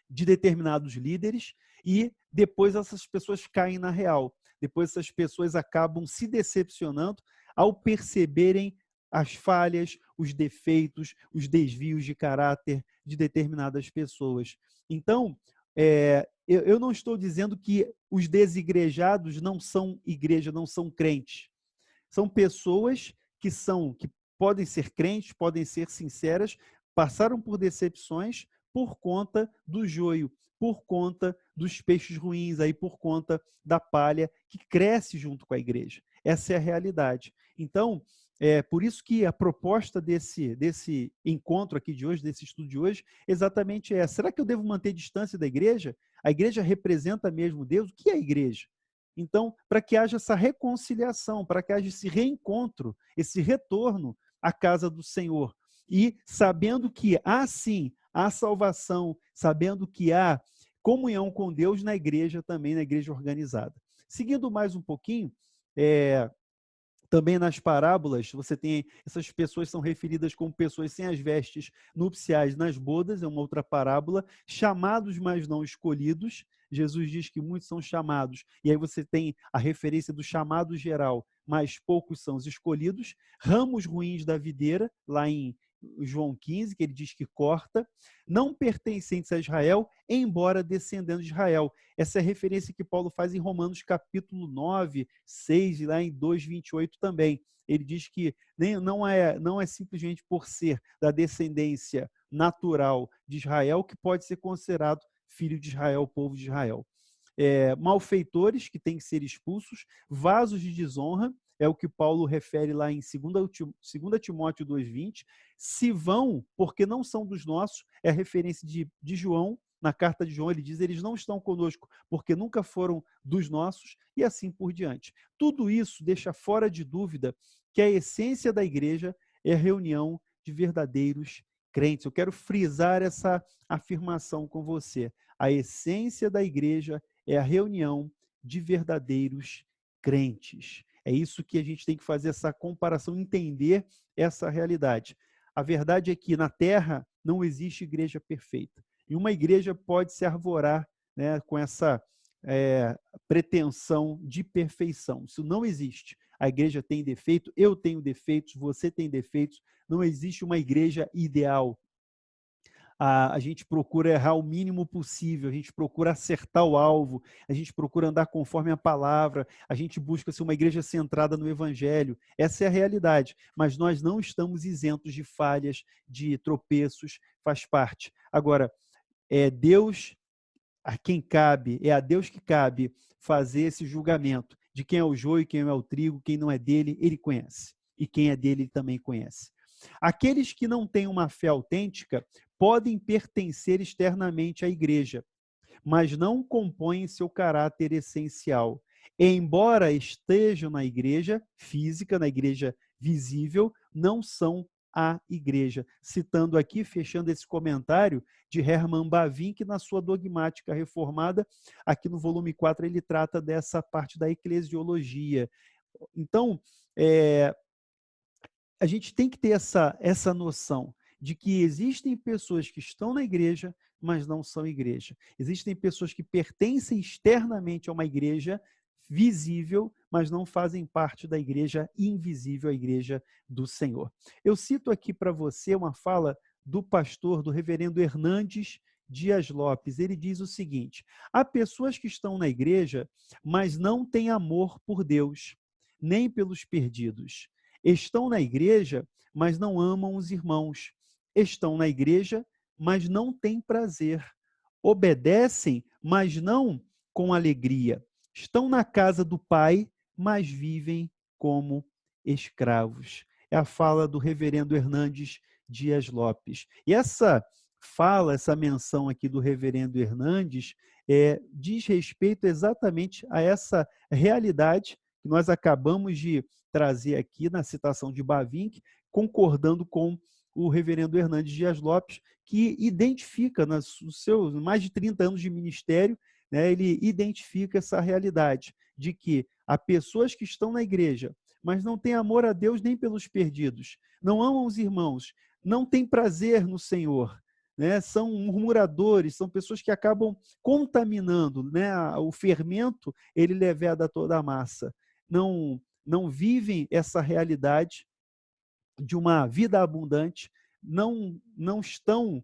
de determinados líderes, e depois essas pessoas caem na real. Depois essas pessoas acabam se decepcionando ao perceberem as falhas, os defeitos, os desvios de caráter de determinadas pessoas. Então, eu não estou dizendo que os desigrejados não são igreja, não são crentes. São pessoas que podem ser crentes, podem ser sinceras, passaram por decepções por conta do joio, por conta dos peixes ruins, aí por conta da palha que cresce junto com a igreja. Essa é a realidade. Então, é por isso que a proposta desse encontro aqui de hoje, desse estudo de hoje, exatamente é: será que eu devo manter distância da igreja? A igreja representa mesmo Deus? O que é a igreja? Então, para que haja essa reconciliação, para que haja esse reencontro, esse retorno à casa do Senhor. E sabendo que há sim, há salvação, sabendo que há comunhão com Deus na igreja também, na igreja organizada. Seguindo mais um pouquinho, também nas parábolas, você tem essas pessoas são referidas como pessoas sem as vestes nupciais nas bodas, é uma outra parábola, chamados, mas não escolhidos. Jesus diz que muitos são chamados, e aí você tem a referência do chamado geral, mas poucos são os escolhidos. Ramos ruins da videira, lá em João 15, que ele diz que corta, não pertencentes a Israel, embora descendendo de Israel. Essa é a referência que Paulo faz em Romanos capítulo 9, 6, e lá em 2:28 também. Ele diz que não é simplesmente por ser da descendência natural de Israel que pode ser considerado filho de Israel, povo de Israel. Malfeitores que têm que ser expulsos, vasos de desonra, é o que Paulo refere lá em 2 Timóteo 2:20, se vão porque não são dos nossos, é a referência de João, na carta de João ele diz, eles não estão conosco porque nunca foram dos nossos, e assim por diante. Tudo isso deixa fora de dúvida que a essência da igreja é a reunião de verdadeiros crentes. Eu quero frisar essa afirmação com você. A essência da igreja é a reunião de verdadeiros crentes. É isso que a gente tem que fazer essa comparação, entender essa realidade. A verdade é que na Terra não existe igreja perfeita. E uma igreja pode se arvorar, né, com essa pretensão de perfeição. Isso não existe. A igreja tem defeito, eu tenho defeitos, você tem defeitos. Não existe uma igreja ideal. A gente procura errar o mínimo possível, a gente procura acertar o alvo, a gente procura andar conforme a palavra, a gente busca ser uma igreja centrada no evangelho. Essa é a realidade, mas nós não estamos isentos de falhas, de tropeços, faz parte. Agora, é Deus a quem cabe, é a Deus que cabe fazer esse julgamento de quem é o joio, quem é o trigo, quem não é dele, ele conhece. E quem é dele, ele também conhece. Aqueles que não têm uma fé autêntica podem pertencer externamente à igreja, mas não compõem seu caráter essencial. Embora estejam na igreja física, na igreja visível, não são a igreja. Citando aqui, fechando esse comentário de Hermann Bavinck, que na sua dogmática reformada, aqui no volume 4, ele trata dessa parte da eclesiologia. Então, a gente tem que ter essa noção de que existem pessoas que estão na igreja, mas não são igreja. Existem pessoas que pertencem externamente a uma igreja visível, mas não fazem parte da igreja invisível, a igreja do Senhor. Eu cito aqui para você uma fala do pastor, do reverendo Hernandes Dias Lopes. Ele diz o seguinte: há pessoas que estão na igreja, mas não têm amor por Deus, nem pelos perdidos. Estão na igreja, mas não amam os irmãos. Estão na igreja, mas não têm prazer. Obedecem, mas não com alegria. Estão na casa do Pai, mas vivem como escravos. É a fala do reverendo Hernandes Dias Lopes. E essa fala, essa menção aqui do reverendo Hernandes, diz respeito exatamente a essa realidade que nós acabamos de trazer aqui na citação de Bavinck, concordando com o reverendo Hernandes Dias Lopes, que identifica, nos seus mais de 30 anos de ministério, né, ele identifica essa realidade de que há pessoas que estão na igreja, mas não têm amor a Deus nem pelos perdidos, não amam os irmãos, não têm prazer no Senhor, né? São murmuradores, são pessoas que acabam contaminando, né? O fermento, ele leveda toda a massa. Não vivem essa realidade de uma vida abundante, não estão,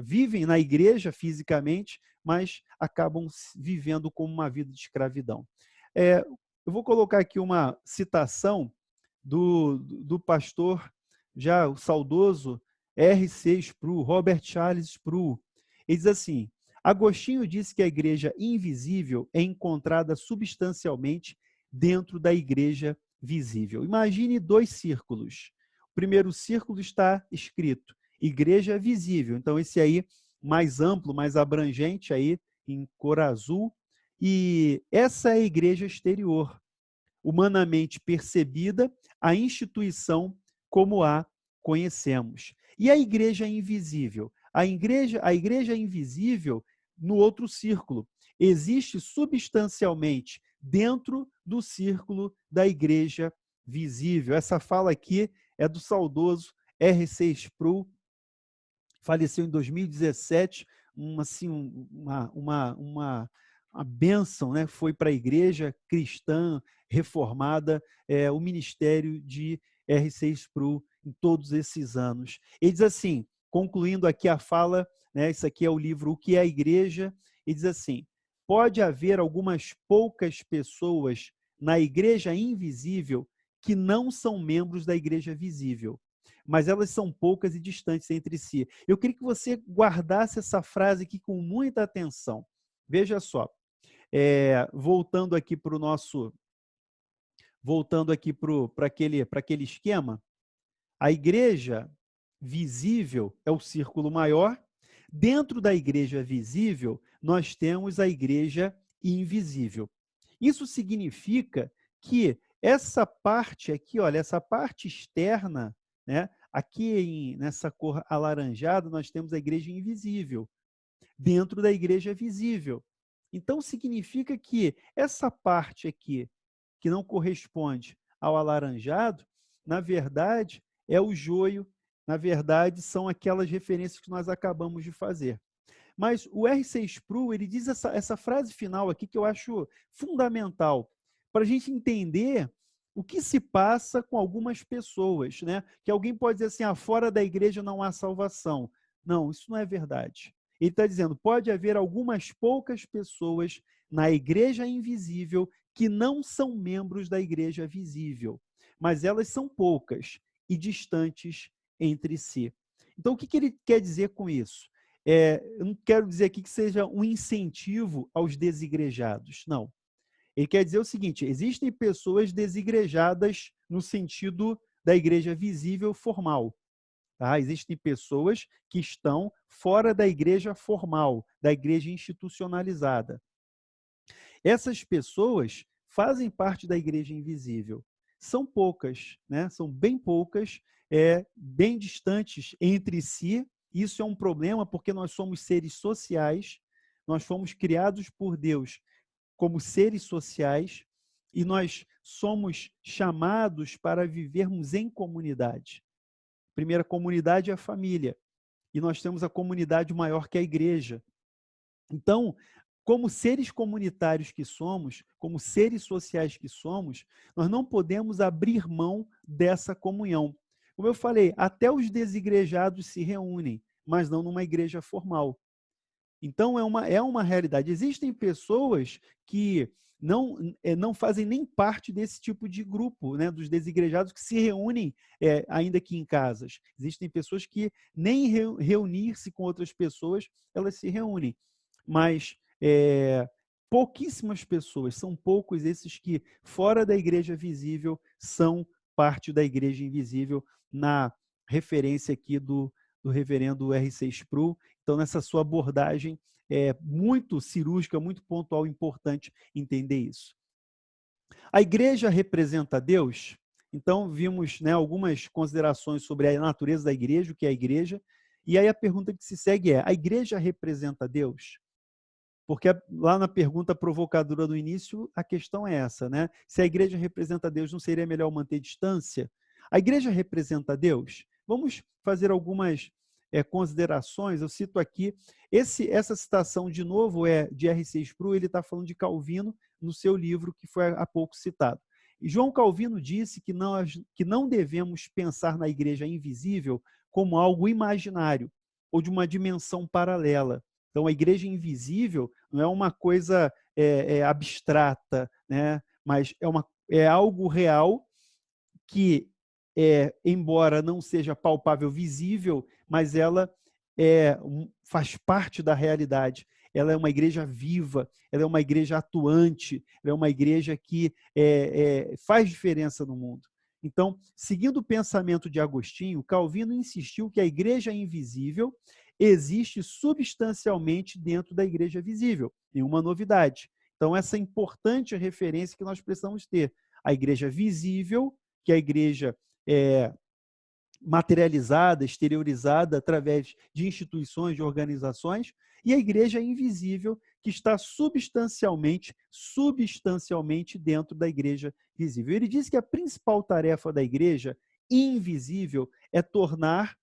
vivem na igreja fisicamente, mas acabam vivendo como uma vida de escravidão. Eu vou colocar aqui uma citação do pastor, já o saudoso R.C. Sproul, Robert Charles Sproul. Ele diz assim: Agostinho disse que a igreja invisível é encontrada substancialmente dentro da igreja visível. Imagine dois círculos. O primeiro círculo está escrito igreja visível. Então, esse aí mais amplo, mais abrangente, aí em cor azul. E essa é a igreja exterior, humanamente percebida, a instituição como a conhecemos. E a igreja invisível? A igreja invisível, no outro círculo, existe substancialmente dentro do círculo da igreja visível. Essa fala aqui é do saudoso R.C. Sproul, faleceu em 2017, uma bênção, né? Foi para a igreja cristã reformada, o ministério de R.C. Sproul em todos esses anos. Ele diz assim, concluindo aqui a fala, né? Isso aqui é o livro O que é a Igreja, ele diz assim: pode haver algumas poucas pessoas na igreja invisível que não são membros da igreja visível, mas elas são poucas e distantes entre si. Eu queria que você guardasse essa frase aqui com muita atenção. Veja só, voltando aqui para o nosso, para aquele esquema, a igreja visível é o círculo maior. Dentro da igreja visível, nós temos a igreja invisível. Isso significa que essa parte aqui, olha, essa parte externa, né? Aqui nessa cor alaranjada, nós temos a igreja invisível, dentro da igreja visível. Então, significa que essa parte aqui, que não corresponde ao alaranjado, na verdade, é o joio, na verdade, são aquelas referências que nós acabamos de fazer. Mas o R.C. Sproul, ele diz essa frase final aqui que eu acho fundamental para a gente entender o que se passa com algumas pessoas, né? Que alguém pode dizer assim, fora da igreja não há salvação. Não, isso não é verdade. Ele está dizendo, pode haver algumas poucas pessoas na igreja invisível que não são membros da igreja visível, mas elas são poucas e distantes entre si. Então, o que ele quer dizer com isso? Eu não quero dizer aqui que seja um incentivo aos desigrejados, não. Ele quer dizer o seguinte, existem pessoas desigrejadas no sentido da igreja visível formal. Tá? Existem pessoas que estão fora da igreja formal, da igreja institucionalizada. Essas pessoas fazem parte da igreja invisível. São poucas, né? São bem poucas, bem distantes entre si. Isso é um problema porque nós somos seres sociais, nós fomos criados por Deus como seres sociais e nós somos chamados para vivermos em comunidade. A primeira comunidade é a família e nós temos a comunidade maior que a igreja. Então, como seres comunitários que somos, como seres sociais que somos, nós não podemos abrir mão dessa comunhão. Como eu falei, até os desigrejados se reúnem, mas não numa igreja formal. Então, é uma realidade. Existem pessoas que não fazem nem parte desse tipo de grupo, né, dos desigrejados que se reúnem ainda aqui em casas. Existem pessoas que nem reunir-se com outras pessoas, elas se reúnem. Mas pouquíssimas pessoas, são poucos esses que, fora da igreja visível, são parte da igreja invisível, na referência aqui do reverendo R.C. Sproul. Então, nessa sua abordagem muito cirúrgica, muito pontual, importante entender isso. A igreja representa Deus? Então, vimos, né, algumas considerações sobre a natureza da igreja, o que é a igreja, e aí a pergunta que se segue é, a igreja representa Deus? Porque lá na pergunta provocadora do início, a questão é essa, né? Se a igreja representa Deus, não seria melhor manter distância? A igreja representa Deus? Vamos fazer algumas considerações. Eu cito aqui, essa citação, de novo, é de R.C. Sproul, ele está falando de Calvino no seu livro, que foi há pouco citado. E João Calvino disse que não devemos pensar na igreja invisível como algo imaginário ou de uma dimensão paralela. Então, a igreja invisível não é uma coisa abstrata, né? Mas é algo real que, embora não seja palpável, visível, mas ela faz parte da realidade. Ela é uma igreja viva, ela é uma igreja atuante, ela é uma igreja que faz diferença no mundo. Então, seguindo o pensamento de Agostinho, Calvino insistiu que a igreja invisível existe substancialmente dentro da igreja visível. Nenhuma novidade. Então, essa importante referência que nós precisamos ter. A igreja visível, que é a igreja materializada, exteriorizada através de instituições, de organizações, e a igreja invisível, que está substancialmente dentro da igreja visível. Ele diz que a principal tarefa da igreja invisível é tornar,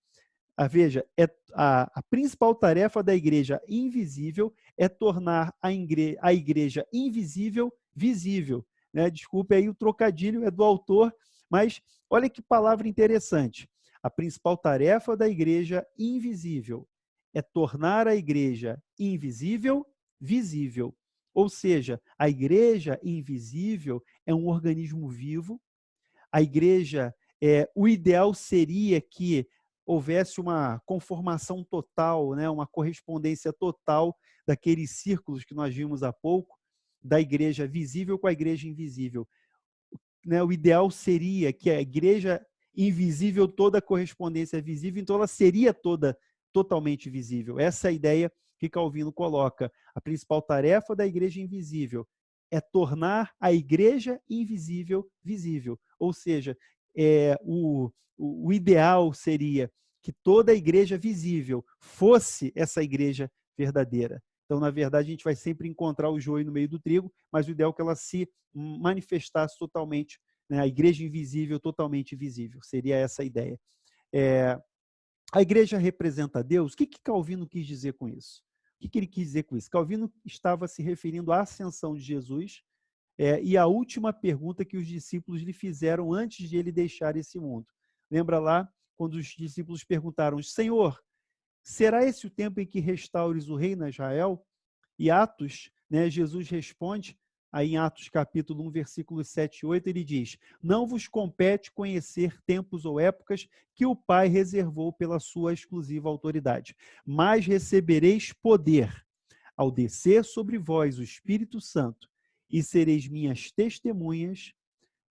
a principal tarefa da igreja invisível é tornar a igreja invisível visível. Né? Desculpe aí o trocadilho, é do autor, mas olha que palavra interessante. A principal tarefa da igreja invisível é tornar a igreja invisível visível. Ou seja, a igreja invisível é um organismo vivo. A igreja, o ideal seria que houvesse uma conformação total, né, uma correspondência total daqueles círculos que nós vimos há pouco, da igreja visível com a igreja invisível. Né, o ideal seria que a igreja invisível, toda a correspondência é visível, então ela seria totalmente visível. Essa é a ideia que Calvino coloca. A principal tarefa da igreja invisível é tornar a igreja invisível visível. Ou seja, o ideal seria que toda a igreja visível fosse essa igreja verdadeira. Então, na verdade, a gente vai sempre encontrar o joio no meio do trigo, mas o ideal é que ela se manifestasse totalmente, né? A igreja invisível totalmente visível. Seria essa a ideia. A igreja representa Deus? O que Calvino quis dizer com isso? O que ele quis dizer com isso? Calvino estava se referindo à ascensão de Jesus e à última pergunta que os discípulos lhe fizeram antes de ele deixar esse mundo. Lembra lá, quando os discípulos perguntaram: Senhor, será esse o tempo em que restaures o reino a Israel? E Atos, né, Jesus responde, aí em Atos capítulo 1, versículos 7 e 8, ele diz: não vos compete conhecer tempos ou épocas que o Pai reservou pela sua exclusiva autoridade, mas recebereis poder ao descer sobre vós o Espírito Santo, e sereis minhas testemunhas,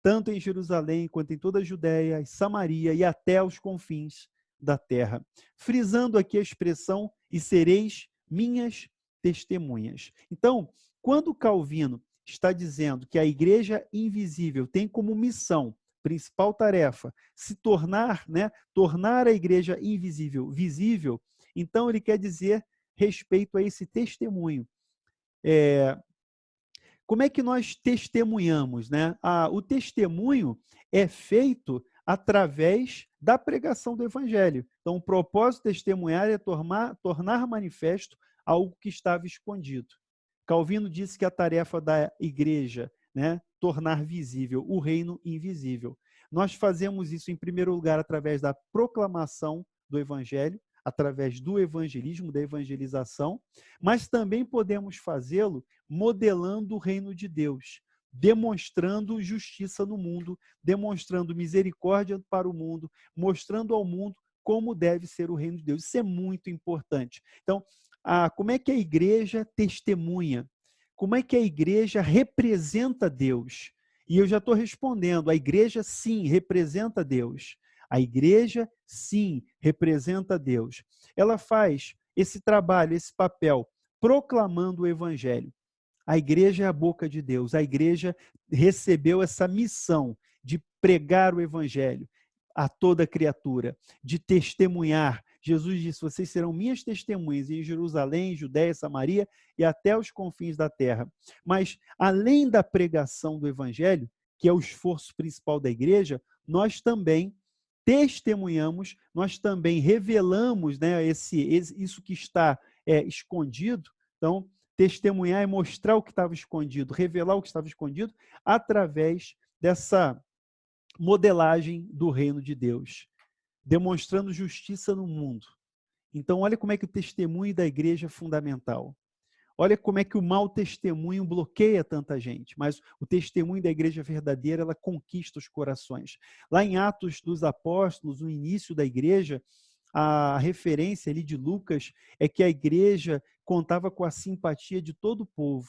tanto em Jerusalém quanto em toda a Judéia e Samaria e até aos confins da terra. Frisando aqui a expressão, e sereis minhas testemunhas. Então, quando Calvino está dizendo que a igreja invisível tem como missão, principal tarefa, se tornar, né, tornar a igreja invisível visível, então ele quer dizer respeito a esse testemunho. Como é que nós testemunhamos, né? O testemunho é feito através da pregação do evangelho. Então, o propósito de testemunhar é tornar manifesto algo que estava escondido. Calvino disse que a tarefa da igreja, né, tornar visível o reino invisível. Nós fazemos isso, em primeiro lugar, através da proclamação do evangelho, através do evangelismo, da evangelização, mas também podemos fazê-lo modelando o reino de Deus, demonstrando justiça no mundo, demonstrando misericórdia para o mundo, mostrando ao mundo como deve ser o reino de Deus. Isso é muito importante. Então, como é que a igreja testemunha? Como é que a igreja representa Deus? E eu já estou respondendo, a igreja sim representa Deus. A igreja, sim, representa Deus. Ela faz esse trabalho, esse papel, proclamando o evangelho. A igreja é a boca de Deus. A igreja recebeu essa missão de pregar o evangelho a toda criatura, de testemunhar, Jesus disse: vocês serão minhas testemunhas em Jerusalém, Judéia, Samaria e até os confins da terra. Mas, além da pregação do evangelho, que é o esforço principal da igreja, nós também testemunhamos, nós também revelamos, né, isso que está escondido. Então, testemunhar é mostrar o que estava escondido, revelar o que estava escondido, através dessa modelagem do reino de Deus, demonstrando justiça no mundo. Então, olha como é que o testemunho da igreja é fundamental. Olha como é que o mau testemunho bloqueia tanta gente, mas o testemunho da igreja verdadeira, ela conquista os corações. Lá em Atos dos Apóstolos, no início da igreja, a referência ali de Lucas é que a igreja contava com a simpatia de todo o povo.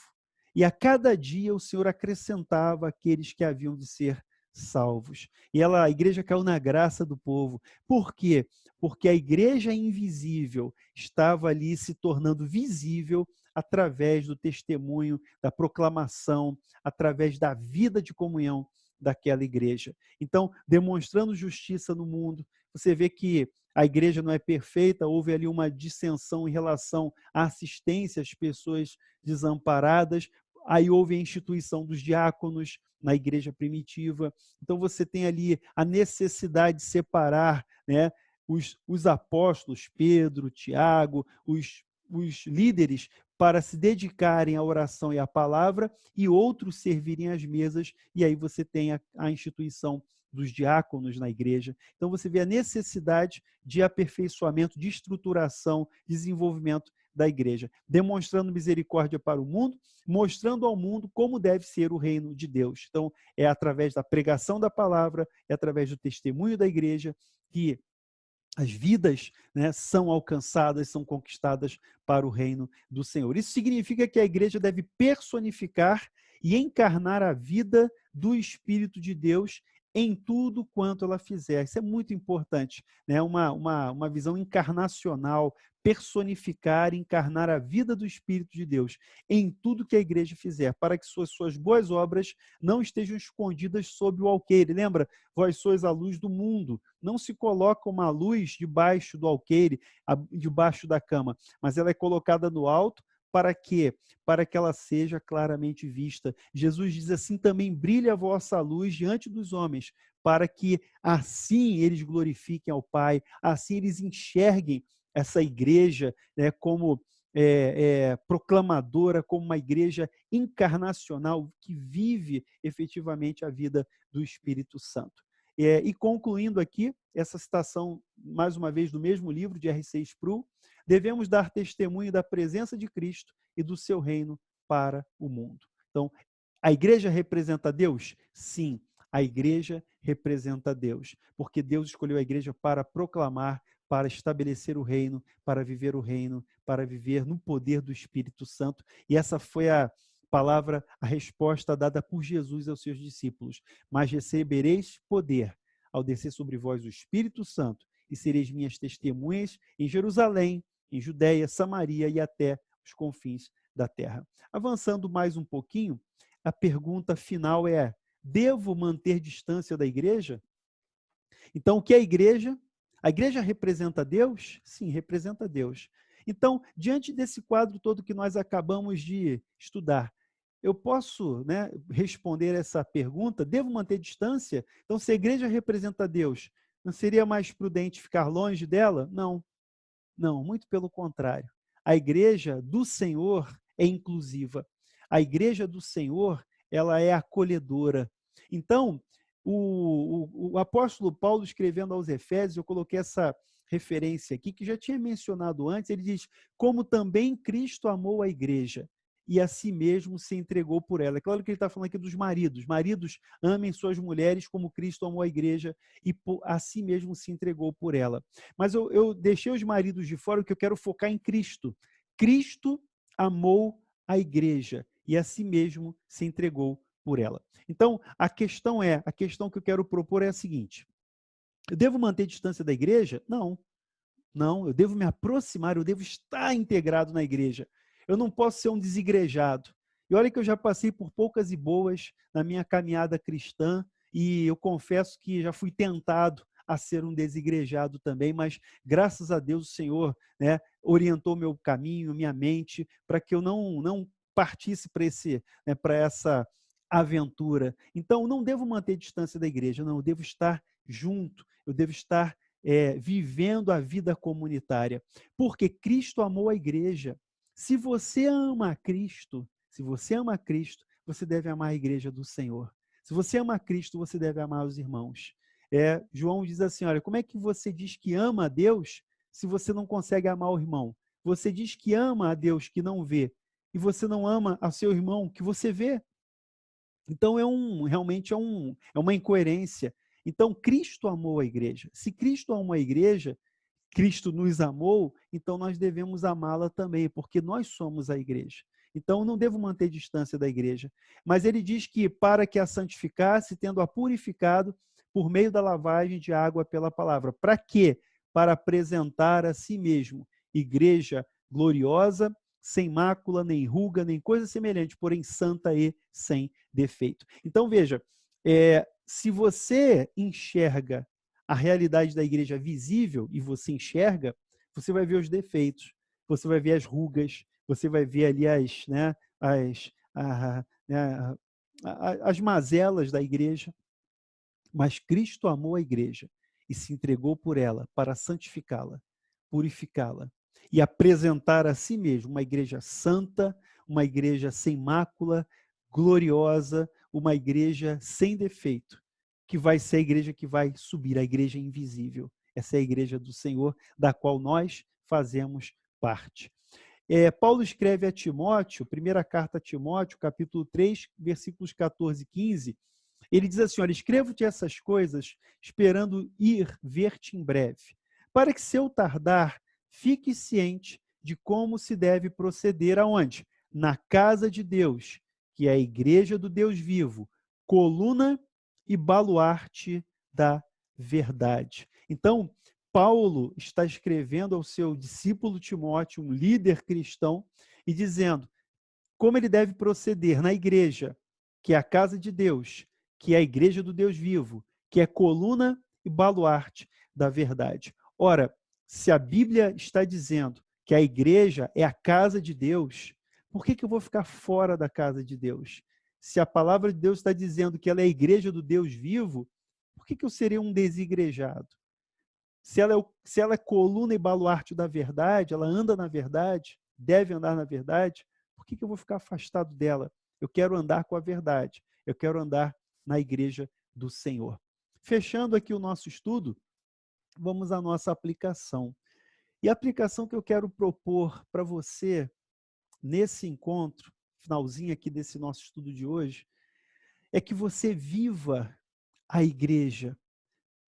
E a cada dia o Senhor acrescentava aqueles que haviam de ser salvos. E a igreja caiu na graça do povo. Por quê? Porque a igreja invisível estava ali se tornando visível através do testemunho, da proclamação, através da vida de comunhão daquela igreja. Então, demonstrando justiça no mundo, você vê que a igreja não é perfeita, houve ali uma dissensão em relação à assistência às pessoas desamparadas, aí houve a instituição dos diáconos na igreja primitiva. Então, você tem ali a necessidade de separar, né, os apóstolos, Pedro, Tiago, os líderes, para se dedicarem à oração e à palavra, e outros servirem às mesas, e aí você tem a instituição dos diáconos na igreja. Então você vê a necessidade de aperfeiçoamento, de estruturação, desenvolvimento da igreja, demonstrando misericórdia para o mundo, mostrando ao mundo como deve ser o reino de Deus. Então é através da pregação da palavra, é através do testemunho da igreja que as vidas, né, são alcançadas, são conquistadas para o reino do Senhor. Isso significa que a igreja deve personificar e encarnar a vida do Espírito de Deus em tudo quanto ela fizer. Isso é muito importante, né? Uma visão encarnacional, personificar, encarnar a vida do Espírito de Deus em tudo que a igreja fizer, para que suas boas obras não estejam escondidas sob o alqueire. Lembra? Vós sois a luz do mundo. Não se coloca uma luz debaixo do alqueire, debaixo da cama, mas ela é colocada no alto. Para quê? Para que ela seja claramente vista. Jesus diz assim: também brilha a vossa luz diante dos homens, para que assim eles glorifiquem ao Pai, assim eles enxerguem essa igreja, né, como proclamadora, como uma igreja encarnacional que vive efetivamente a vida do Espírito Santo. E concluindo aqui, essa citação, mais uma vez, do mesmo livro de R.C. Sproul: devemos dar testemunho da presença de Cristo e do seu reino para o mundo. Então, a igreja representa Deus? Sim, a igreja representa Deus, porque Deus escolheu a igreja para proclamar, para estabelecer o reino, para viver o reino, para viver no poder do Espírito Santo. E essa foi a palavra, a resposta dada por Jesus aos seus discípulos: mas recebereis poder ao descer sobre vós o Espírito Santo, e sereis minhas testemunhas em Jerusalém, em Judéia, Samaria e até os confins da terra. Avançando mais um pouquinho, a pergunta final é: devo manter distância da igreja? Então, o que é a igreja? A igreja representa Deus? Sim, representa Deus. Então, diante desse quadro todo que nós acabamos de estudar, eu posso, né, responder essa pergunta: devo manter distância? Então, se a igreja representa Deus, não seria mais prudente ficar longe dela? Não, não, muito pelo contrário. A igreja do Senhor é inclusiva. A igreja do Senhor, ela é acolhedora. Então, o apóstolo Paulo, escrevendo aos Efésios, eu coloquei essa referência aqui, que já tinha mencionado antes. Ele diz: como também Cristo amou a igreja e a si mesmo se entregou por ela. É claro que ele está falando aqui dos maridos. Maridos, amem suas mulheres como Cristo amou a igreja e a si mesmo se entregou por ela. Mas eu deixei os maridos de fora, porque eu quero focar em Cristo. Cristo amou a igreja e a si mesmo se entregou por ela. Então, a questão que eu quero propor é a seguinte: eu devo manter distância da igreja? Não. Não, eu devo me aproximar, eu devo estar integrado na igreja. Eu não posso ser um desigrejado. E olha que eu já passei por poucas e boas na minha caminhada cristã, e eu confesso que já fui tentado a ser um desigrejado também, mas graças a Deus o Senhor, né, orientou meu caminho, minha mente, para que eu não partisse para essa aventura. Então, não devo manter distância da igreja, não, eu devo estar junto, eu devo estar vivendo a vida comunitária, porque Cristo amou a igreja. Se você ama a Cristo, se você ama a Cristo, você deve amar a igreja do Senhor. Se você ama a Cristo, você deve amar os irmãos. João diz assim, olha, como é que você diz que ama a Deus se você não consegue amar o irmão? Você diz que ama a Deus que não vê, e você não ama a seu irmão que você vê. Então, realmente é uma incoerência. Então, Cristo amou a igreja. Se Cristo amou a igreja, Cristo nos amou, então nós devemos amá-la também, porque nós somos a igreja. Então, não devo manter distância da igreja. Mas ele diz que para que a santificasse, tendo-a purificado por meio da lavagem de água pela palavra. Para quê? Para apresentar a si mesmo igreja gloriosa, sem mácula, nem ruga, nem coisa semelhante, porém santa e sem defeito. Então, veja, se você enxerga a realidade da igreja visível e você enxerga, você vai ver os defeitos, você vai ver as rugas, você vai ver ali as mazelas da igreja. Mas Cristo amou a igreja e se entregou por ela para santificá-la, purificá-la e apresentar a si mesmo uma igreja santa, uma igreja sem mácula, gloriosa, uma igreja sem defeito, que vai ser a igreja que vai subir, a igreja invisível. Essa é a igreja do Senhor, da qual nós fazemos parte. Paulo escreve a Timóteo, primeira carta a Timóteo, capítulo 3, versículos 14 e 15, ele diz assim, olha, escrevo-te essas coisas esperando ir ver-te em breve, para que se eu tardar, fique ciente de como se deve proceder aonde? Na casa de Deus, que é a igreja do Deus vivo, coluna e baluarte da verdade. Então, Paulo está escrevendo ao seu discípulo Timóteo, um líder cristão, e dizendo como ele deve proceder na igreja, que é a casa de Deus, que é a igreja do Deus vivo, que é coluna e baluarte da verdade. Ora, se a Bíblia está dizendo que a igreja é a casa de Deus, por que eu vou ficar fora da casa de Deus? Se a palavra de Deus está dizendo que ela é a igreja do Deus vivo, por que eu serei um desigrejado? Se ela é coluna e baluarte da verdade, ela anda na verdade, deve andar na verdade, por que eu vou ficar afastado dela? Eu quero andar com a verdade, eu quero andar na igreja do Senhor. Fechando aqui o nosso estudo, vamos à nossa aplicação. E a aplicação que eu quero propor para você nesse encontro, finalzinho aqui desse nosso estudo de hoje, é que você viva a igreja,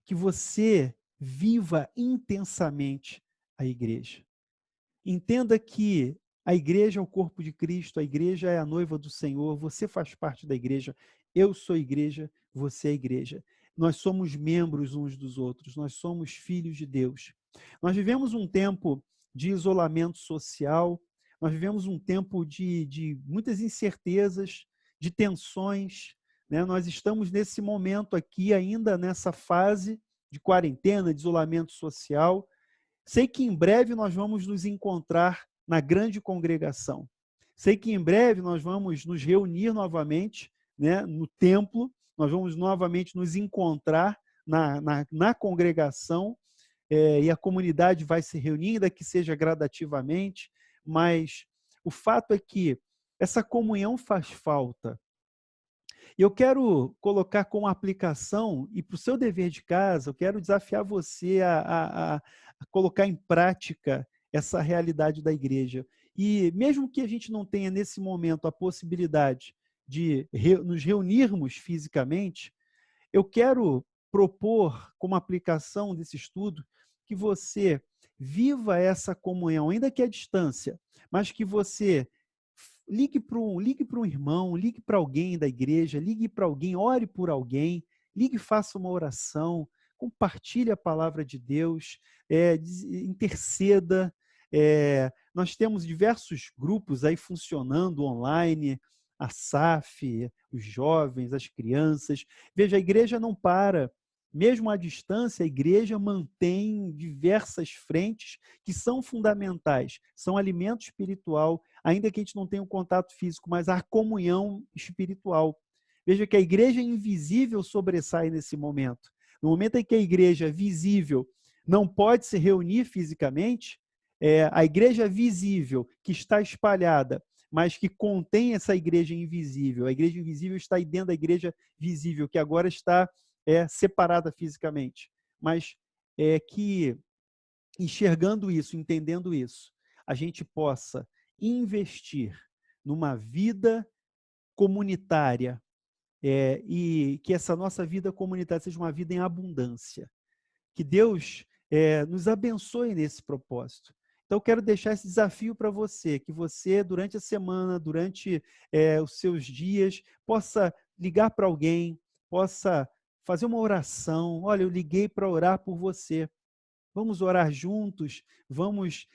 que você viva intensamente a igreja. Entenda que a igreja é o corpo de Cristo, a igreja é a noiva do Senhor, você faz parte da igreja, eu sou igreja, você é igreja. Nós somos membros uns dos outros, nós somos filhos de Deus. Nós vivemos um tempo de isolamento social, nós vivemos um tempo de muitas incertezas, de tensões, né? Nós estamos nesse momento aqui, ainda nessa fase de quarentena, de isolamento social. Sei que em breve nós vamos nos encontrar na grande congregação. Sei que em breve nós vamos nos reunir novamente, né, no templo, nós vamos novamente nos encontrar na congregação, e a comunidade vai se reunir, ainda que seja gradativamente, mas o fato é que essa comunhão faz falta. E eu quero colocar como aplicação, e para o seu dever de casa, eu quero desafiar você a colocar em prática essa realidade da igreja. E mesmo que a gente não tenha nesse momento a possibilidade de nos reunirmos fisicamente, eu quero propor como aplicação desse estudo que você viva essa comunhão, ainda que à distância, mas que você ligue para um irmão, ligue para alguém da igreja, ligue para alguém, ore por alguém, ligue e faça uma oração, compartilhe a palavra de Deus, interceda. Nós temos diversos grupos aí funcionando online, a SAF, os jovens, as crianças. Veja, a igreja não para, Mesmo à distância, a igreja mantém diversas frentes que são fundamentais. São alimento espiritual, ainda que a gente não tenha um contato físico, mas a comunhão espiritual. Veja que a igreja invisível sobressai nesse momento. No momento em que a igreja visível não pode se reunir fisicamente, a igreja visível que está espalhada, mas que contém essa igreja invisível. A igreja invisível está aí dentro da igreja visível, que agora está separada fisicamente. Mas que, enxergando isso, entendendo isso, a gente possa investir numa vida comunitária, e que essa nossa vida comunitária seja uma vida em abundância. Que Deus nos abençoe nesse propósito. Então, eu quero deixar esse desafio para você, que você, durante a semana, durante os seus dias, possa ligar para alguém, possa fazer uma oração. Olha, eu liguei para orar por você. Vamos orar juntos, vamos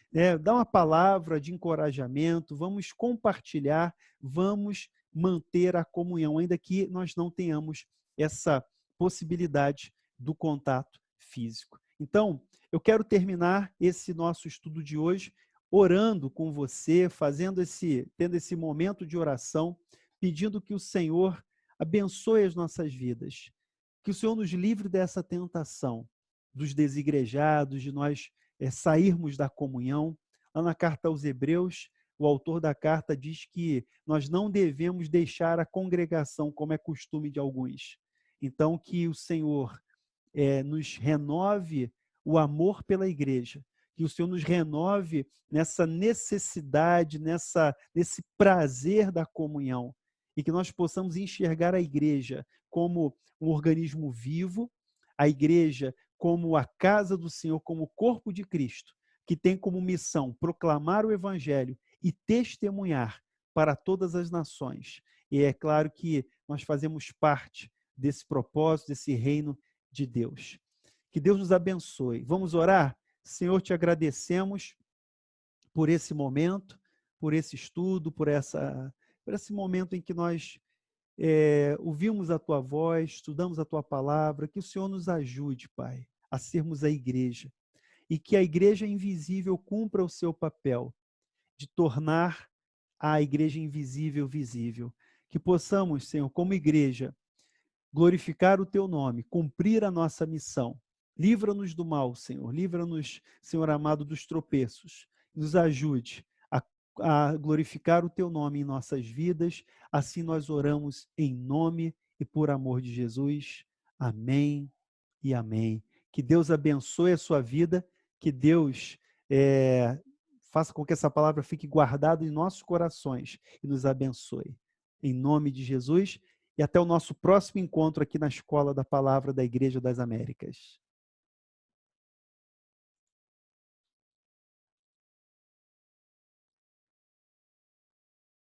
dar uma palavra de encorajamento, vamos compartilhar, vamos manter a comunhão, ainda que nós não tenhamos essa possibilidade do contato físico. Então, eu quero terminar esse nosso estudo de hoje orando com você, tendo esse momento de oração, pedindo que o Senhor abençoe as nossas vidas, que o Senhor nos livre dessa tentação dos desigrejados, de nós sairmos da comunhão. Lá na carta aos Hebreus, o autor da carta diz que nós não devemos deixar a congregação, como é costume de alguns. Então, que o Senhor nos renove o amor pela igreja, que o Senhor nos renove nessa necessidade, nesse prazer da comunhão, e que nós possamos enxergar a igreja como um organismo vivo, a igreja como a casa do Senhor, como o corpo de Cristo, que tem como missão proclamar o evangelho e testemunhar para todas as nações. E é claro que nós fazemos parte desse propósito, desse reino de Deus. Que Deus nos abençoe. Vamos orar? Senhor, te agradecemos por esse momento, por esse estudo, por esse momento em que nós ouvimos a tua voz, estudamos a tua palavra. Que o Senhor nos ajude, Pai, a sermos a igreja, e que a igreja invisível cumpra o seu papel de tornar a igreja invisível visível. Que possamos, Senhor, como igreja, glorificar o teu nome, cumprir a nossa missão. Livra-nos do mal, Senhor. Livra-nos, Senhor amado, dos tropeços. Nos ajude a glorificar o teu nome em nossas vidas. Assim nós oramos em nome e por amor de Jesus. Amém e amém. Que Deus abençoe a sua vida, que Deus faça com que essa palavra fique guardada em nossos corações e nos abençoe. Em nome de Jesus, e até o nosso próximo encontro aqui na Escola da Palavra da Igreja das Américas.